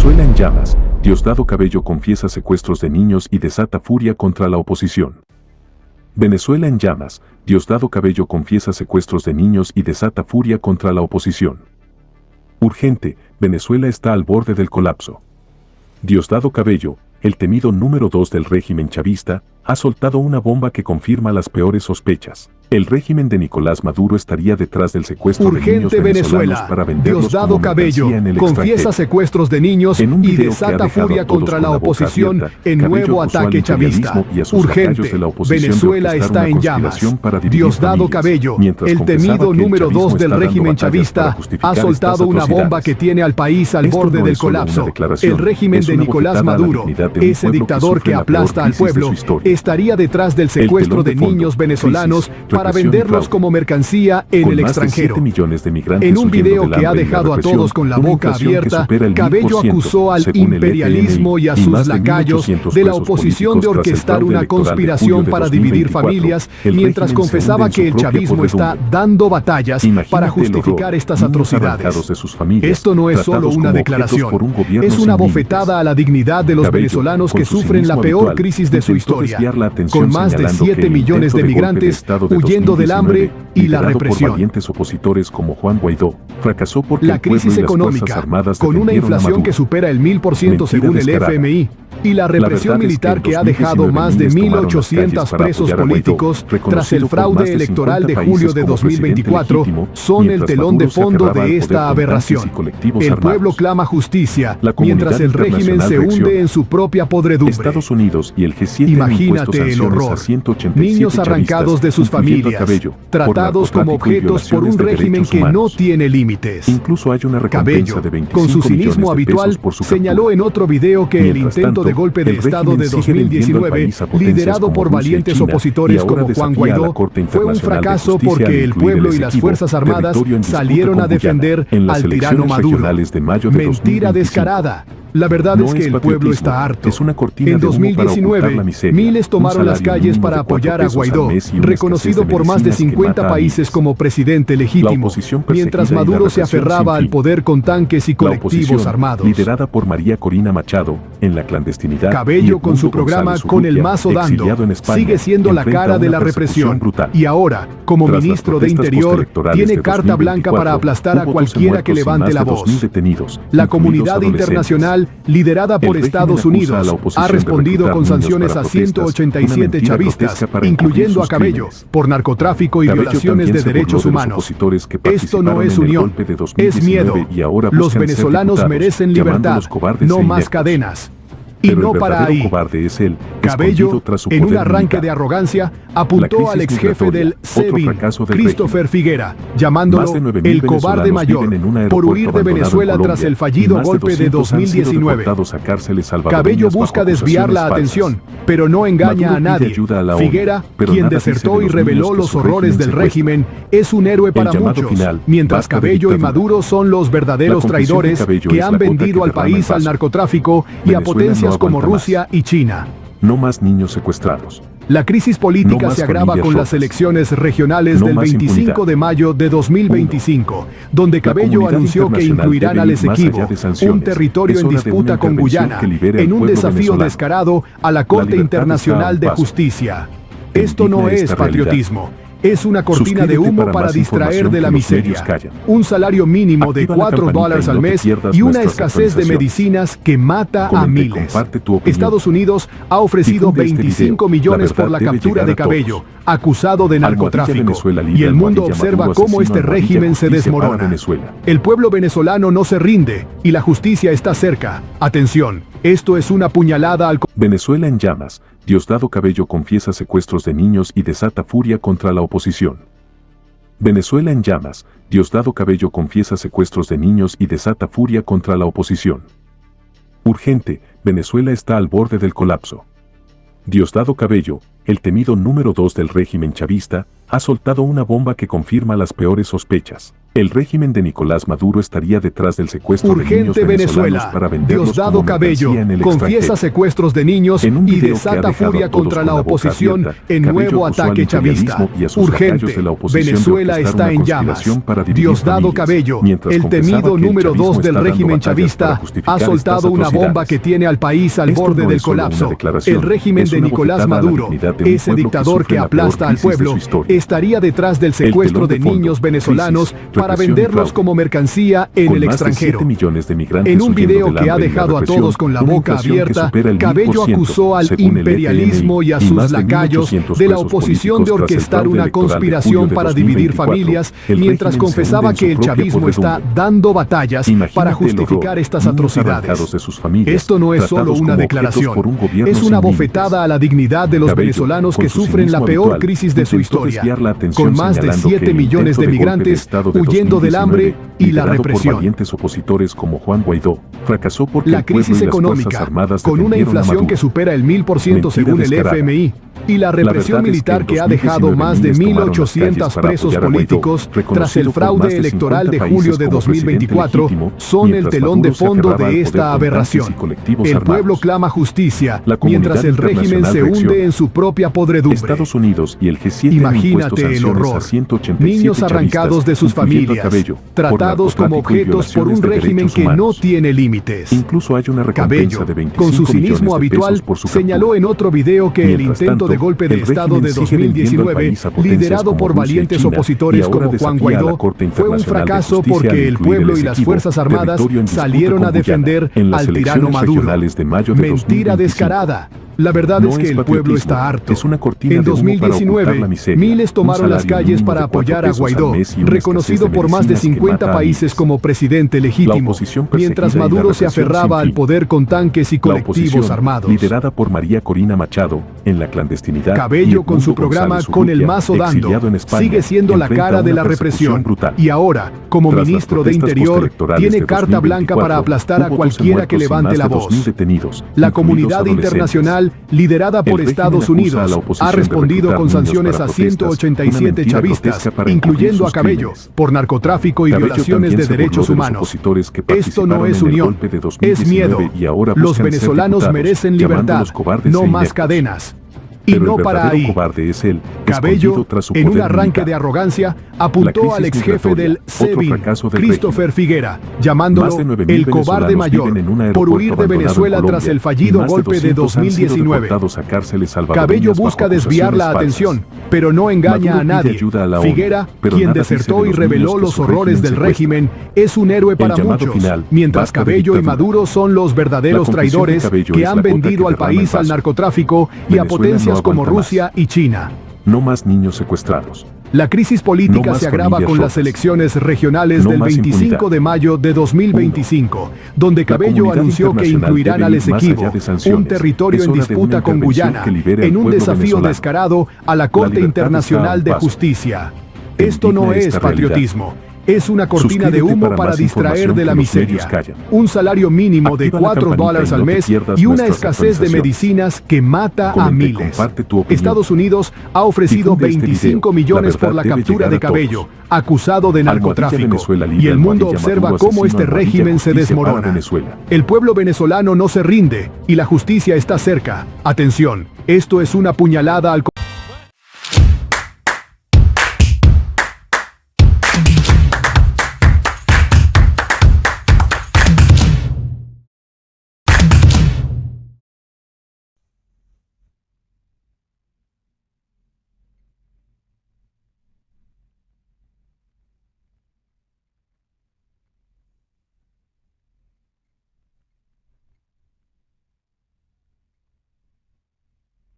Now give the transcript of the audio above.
Venezuela en llamas. Diosdado Cabello confiesa secuestros de niños y desata furia contra la oposición. Venezuela en llamas. Diosdado Cabello confiesa secuestros de niños y desata furia contra la oposición. Urgente, Venezuela está al borde del colapso. Diosdado Cabello, el temido número 2 del régimen chavista, ha soltado una bomba que confirma las peores sospechas. El régimen de Nicolás Maduro estaría detrás del secuestro de niños venezolanos para venderlos Diosdado como Cabello mercancía en el confiesa extranjero. secuestros de niños En un y video que ha desata dejado furia a todos contra con la la boca oposición abierta, en Cabello nuevo acusó al ataque chavista. imperialismo y a sus Urgente, lacayos de la oposición de Venezuela orquestar está una en llamas. conspiración para dividir Diosdado familias, Cabello, mientras el confesaba temido que el número chavismo 2 del está dando régimen batallas para chavista, justificar ha estas soltado una bomba atrocidades. que tiene al país al Esto borde no del es solo una colapso. declaración, El régimen es de una Nicolás bofetada a la Maduro, dignidad de un ese pueblo que dictador sufre que la peor aplasta al crisis de pueblo, su historia. estaría detrás del secuestro telón de de fondo, niños venezolanos crisis, para represión y venderlos fraude. como mercancía en Con el más de extranjero. 7 millones de migrantes En un huyendo video del que ha hambre y la dejado a represión, todos con la una boca inflación que abierta, supera el Cabello 1000%, acusó al según el imperialismo y a FMI, sus más de lacayos 1.800 de la presos oposición de políticos tras el orquestar fraude una electoral de conspiración julio de para dividir 2024. familias, El mientras régimen se confesaba hunde en que su el propia chavismo está podredumbre. dando batallas Imagínate para el justificar horror, estas niños atrocidades. arrancados de sus familias, Esto no es solo tratados una como objetos declaración, por un gobierno es una sin bofetada límites. a la dignidad de los Cabello, venezolanos con que su sufren la cinismo peor habitual, crisis de su intentó historia, desviar la atención con más de señalando que 7 el millones intento de golpe migrantes Estado de huyendo del 2019, hambre y la liderado por represión. valientes opositores como Juan Guaidó, fracasó porque La el pueblo crisis y las Fuerzas económica, Armadas con una defendieron a inflación Maduro. que supera el 1000% según el Mentira FMI, y la represión verdad es militar que en que ha dejado 2019 más de miles tomaron las 1.800 calles para presos apoyar a Guaidó, políticos tras el reconocido por más fraude de electoral 50 de países julio de como presidente 2024, legítimo, son el mientras telón de Maduro se fondo aferraba al de poder esta con tanques aberración. y colectivos El armados. pueblo clama justicia, La comunidad mientras el régimen internacional se hunde reacciona. en su propia podredumbre. Estados Unidos y el G7 han impuesto Imagínate el sanciones horror. a 187 Niños arrancados chavistas, de sus incluyendo a familias, Cabello, tratados por como narcotráfico y objetos por un violaciones de régimen derechos que no humanos. tiene límites. Incluso hay una recompensa Cabello, de 25 con su millones cinismo de habitual, pesos por su señaló captura. en otro video que el Mientras intento tanto, de golpe de el Estado régimen de sigue vendiendo al 2019, país a potencias liderado como por Rusia y valientes China, y opositores ahora como Juan desafía a la Guaidó, Corte fue un Internacional de fracaso Justicia porque al el incluir pueblo el y las Esequibo, Fuerzas Armadas territorio en disputa salieron con a defender Guyana, en las al tirano elecciones Maduro. regionales de mayo de Mentira 2025. descarada. La verdad No es que es el pueblo patriotismo, está harto. es una cortina En de humo para ocultar 2019, la miseria. miles tomaron Un las salario calles mínimo para de 4 apoyar a pesos al Guaidó, mes y una reconocido escasez de por más de medicinas que 50 mata a países miles. como presidente La legítimo, oposición mientras perseguida y la Maduro se represión aferraba sin al fin. poder con tanques y La colectivos oposición, armados. liderada por María Corina Machado, en la clandestinidad, Cabello y con su Edmundo programa González Con el Urrutia, mazo dando, exiliado en España, sigue siendo la enfrenta cara de una la persecución represión. brutal. Y ahora, como Tras las ministro de protestas Interior, postelectorales tiene de carta blanca 2024, para aplastar a hubo 12 cualquiera que muertos y levante más la de 2.000 voz. detenidos, La incluidos comunidad adolescentes. internacional, liderada por El régimen Estados acusa a Unidos, la ha oposición de respondido reclutar con niños sanciones para a protestas, una 187 mentira chavistas, grotesca para encubrir incluyendo a sus Cabello, crímenes. por narcotráfico y Cabello violaciones también de se burló derechos de los humanos. opositores que Esto no participaron es en el unión, golpe de es 2019 miedo. y ahora Los buscan ser venezolanos diputados, merecen libertad, llamándolos cobardes no e más ineptos. cadenas. Y Pero no el para verdadero ahí. cobarde es él, Cabello, escondido tras su en un poder arranque militar. de arrogancia, La apuntó crisis al ex jefe migratoria, del otro SEBIN, fracaso del Christopher régimen. Figuera, llamándolo Más de 9.000 el cobarde venezolanos mayor, viven en un por aeropuerto huir de abandonado en Venezuela Colombia, tras el y fallido más de golpe de 200 han sido 2019. deportados a cárceles Cabello salvadoreñas busca bajo desviar la acusaciones atención, falsas. pero no engaña Maduro a nadie. pide ayuda a la ONU, Figuera, pero quien nada dice desertó de y los reveló niños que los su horrores del régimen régimen, es un héroe para llamado muchos, final, mientras basta de Cabello y dictadura. Maduro son los verdaderos La confesión de traidores Cabello que es han la gota vendido que al derrama el país al vaso. narcotráfico y a Venezuela potencias no como aguanta Rusia más. y China. No más niños secuestrados. La crisis No política más se agrava familias con las rotas. elecciones regionales No del más 25 impunidad. de mayo de 2025, donde La Cabello comunidad anunció que internacional incluirán debe al ir más Esequibo, allá de sanciones. un territorio Es en hora de disputa una con intervención Guyana, que libere al en un pueblo desafío venezolano. descarado a la La Corte libertad está a Internacional un de paso. Justicia. Esto Indigna no es esta realidad. patriotismo. Es una cortina de Suscríbete humo para para más distraer información de la que los medios miseria. callan. Un salario mínimo de Activa la campanita $4 y al no te mes pierdas y una nuestras escasez de actualizaciones. medicinas que mata a Comenta y miles. comparte tu opinión. Estados Unidos ha ofrecido Difunde este 25 video. millones La por verdad la debe captura llegar de a todos. Cabello, acusado de Almohadilla narcotráfico. Venezuela Y libre, el mundo almohadilla observa Maduro cómo este asesino, almohadilla régimen se justicia para desmorona. Venezuela. El pueblo venezolano no se rinde y la justicia está cerca. Atención, esto es una puñalada al Venezuela en llamas. Diosdado Cabello confiesa secuestros de niños y desata furia contra la oposición. Venezuela en llamas. Diosdado Cabello confiesa secuestros de niños y desata furia contra la oposición. Urgente, Venezuela está al borde del colapso. Diosdado Cabello, el temido número 2 del régimen chavista, ha soltado una bomba que confirma las peores sospechas. El régimen de Nicolás Maduro estaría detrás del secuestro de niños Urgente venezolanos Venezuela. para venderlos Diosdado como Cabello mercancía en el confiesa extranjero. secuestros de niños En un y video que ha desata dejado furia a todos contra con la la boca oposición abierta, en Cabello nuevo acusó al ataque chavista. imperialismo y a sus lacayos Urgente. de la oposición de Venezuela orquestar está una en llamas. conspiración para dividir Diosdado familias, Cabello, mientras el confesaba temido que el número chavismo 2 del está dando régimen batallas chavista, para ha justificar soltado estas una bomba atrocidades. que tiene al país al Esto borde no del es solo una colapso. declaración, El régimen es de una Nicolás bofetada a la Maduro, dignidad de un ese pueblo que dictador sufre que la peor aplasta al crisis de su pueblo, historia. estaría detrás del El secuestro de telón de fondo, niños venezolanos crisis, para represión y venderlos fraude. como mercancía en Con el más de extranjero. 7 millones de migrantes En un huyendo video del que ha hambre y la dejado a represión, todos con la una boca inflación que abierta, supera el Cabello 1000% acusó al según el imperialismo y a FMI, sus más de lacayos 1.800 de la presos oposición de políticos tras el orquestar fraude una electoral de conspiración julio de para dividir 2024. familias, El mientras régimen se confesaba hunde en que su el propia chavismo está podredumbre. dando batallas Imagínate para el justificar horror, estas niños atrocidades. arrancados de sus familias, Esto no es solo tratados una como objetos declaración, por un gobierno es una sin bofetada límites. a la dignidad de los Cabello, venezolanos con que su sufren la cinismo peor habitual, crisis de su intentó historia, desviar la atención con más de señalando 7 que el millones de intento golpe de migrantes Estado de huyendo del 2019, hambre y la liderado por represión. valientes opositores como Juan Guaidó, fracasó porque La el pueblo crisis y las económica, Fuerzas Armadas con una defendieron a inflación Maduro. que supera el 1000% según el Mentira FMI, y la represión verdad es militar en que ha dejado 2019 más de miles tomaron las 1.800 calles para presos apoyar a Guaidó, políticos tras el reconocido por fraude más de electoral 50 de países julio de como presidente 2024, legítimo, son el mientras telón de Maduro se fondo aferraba al de poder esta con tanques aberración. y colectivos El armados. pueblo clama justicia, La comunidad mientras el régimen se internacional hunde reacciona. en su propia podredumbre. Estados Unidos y el G7 han impuesto Imagínate el sanciones horror. a 187 Niños arrancados de sus incluyendo a familias, Cabello, tratados por como narcotráfico y objetos por un violaciones de régimen derechos que no humanos. tiene límites. Incluso hay una recompensa Cabello, de 25 con su cinismo millones de habitual, pesos por su señaló captura. en otro video que el Mientras intento de tanto, golpe de el Estado régimen de sigue vendiendo al 2019, país a potencias liderado como por Rusia y valientes China, opositores y ahora como Juan desafía a la Guaidó, Corte fue un Internacional de fracaso Justicia porque a el incluir pueblo el y las Esequibo, Fuerzas Armadas territorio en disputa salieron con a defender Guyana, en las al tirano elecciones Maduro. regionales de mayo de Mentira 2025. descarada. La verdad No es que es el pueblo patriotismo, está harto. es una cortina En de humo para ocultar 2019, la miseria. miles Un tomaron las salario calles mínimo para de 4 apoyar a pesos al Guaidó, mes y una reconocido escasez de por más de medicinas que 50 mata a países miles. como presidente La legítimo, oposición mientras perseguida y la Maduro se represión aferraba sin al fin. poder con tanques y La colectivos oposición, armados. liderada por María Corina Machado, en la clandestinidad, y Cabello con su Edmundo programa González Con el Urrutia, Mazo Dando, exiliado en España, sigue siendo la enfrenta cara de una la persecución represión. brutal. Y ahora, como Tras las ministro de protestas Interior, postelectorales tiene de carta blanca para 2024, aplastar a hubo 12 cualquiera que muertos y levante más la de voz. 2000 detenidos, La incluidos comunidad adolescentes. internacional, liderada por El régimen Estados acusa a Unidos, la ha oposición de respondido reclutar con niños sanciones para a protestas, 187 una mentira chavistas, grotesca para encubrir incluyendo a sus Cabello, crímenes. por narcotráfico y Cabello violaciones también de se burló derechos de los humanos. opositores que Esto no participaron es en el unión, golpe de es 2019 miedo. y ahora Los buscan ser venezolanos diputados, merecen libertad, llamándolos cobardes no e más ineptos. cadenas. Y Pero no el para verdadero ahí. cobarde es él, Cabello, escondido tras su en un poder arranque militar. de arrogancia, La apuntó crisis al ex jefe migratoria, del otro SEBIN, fracaso del Christopher régimen. Figuera, llamándolo Más de 9.000 el cobarde venezolanos mayor, viven en un por aeropuerto huir de abandonado en Venezuela tras Colombia, el y fallido más de golpe de 200 han sido 2019. deportados a cárceles salvadoreñas Cabello bajo busca desviar la acusaciones atención, falsas. pero no engaña Maduro a nadie. pide ayuda a la ONU, Figuera, pero quien nada dice desertó de y los reveló niños que los su horrores del régimen régimen, es un héroe para llamado muchos, final, mientras basta de Cabello y dictadura. Maduro son los verdaderos La conclusión de traidores Cabello que es han la gota vendido que al derrama país el al vaso. narcotráfico y a Venezuela potencias no como aguanta más. Rusia y China. No más niños secuestrados. La crisis No política más se agrava familias con las rotas. elecciones regionales No del más 25 impunidad. de mayo de 2025, donde La Cabello comunidad anunció que internacional incluirán al debe ir más Esequibo, allá de sanciones. un territorio Es en hora de disputa una con intervención Guyana, que libere en al un pueblo desafío venezolano. descarado a la Corte libertad Internacional está de a un paso. Justicia. Esto Indigna no es esta realidad. patriotismo. Es una cortina de Suscríbete humo para para más distraer información de la que los medios miseria. callan. Un salario mínimo de Activa la $4 campanita y al no te mes pierdas y una nuestras escasez de actualizaciones. medicinas que mata a Comenta y miles. comparte tu opinión. Estados Unidos ha ofrecido Difunde este 25 video. millones La por verdad la debe captura llegar de a todos. Cabello, acusado de Almohadilla narcotráfico. Venezuela Y libre, el mundo almohadilla observa Maduro cómo asesino, este almohadilla régimen se justicia para desmorona. Venezuela. El pueblo venezolano no se rinde y la justicia está cerca. Atención, esto es una puñalada al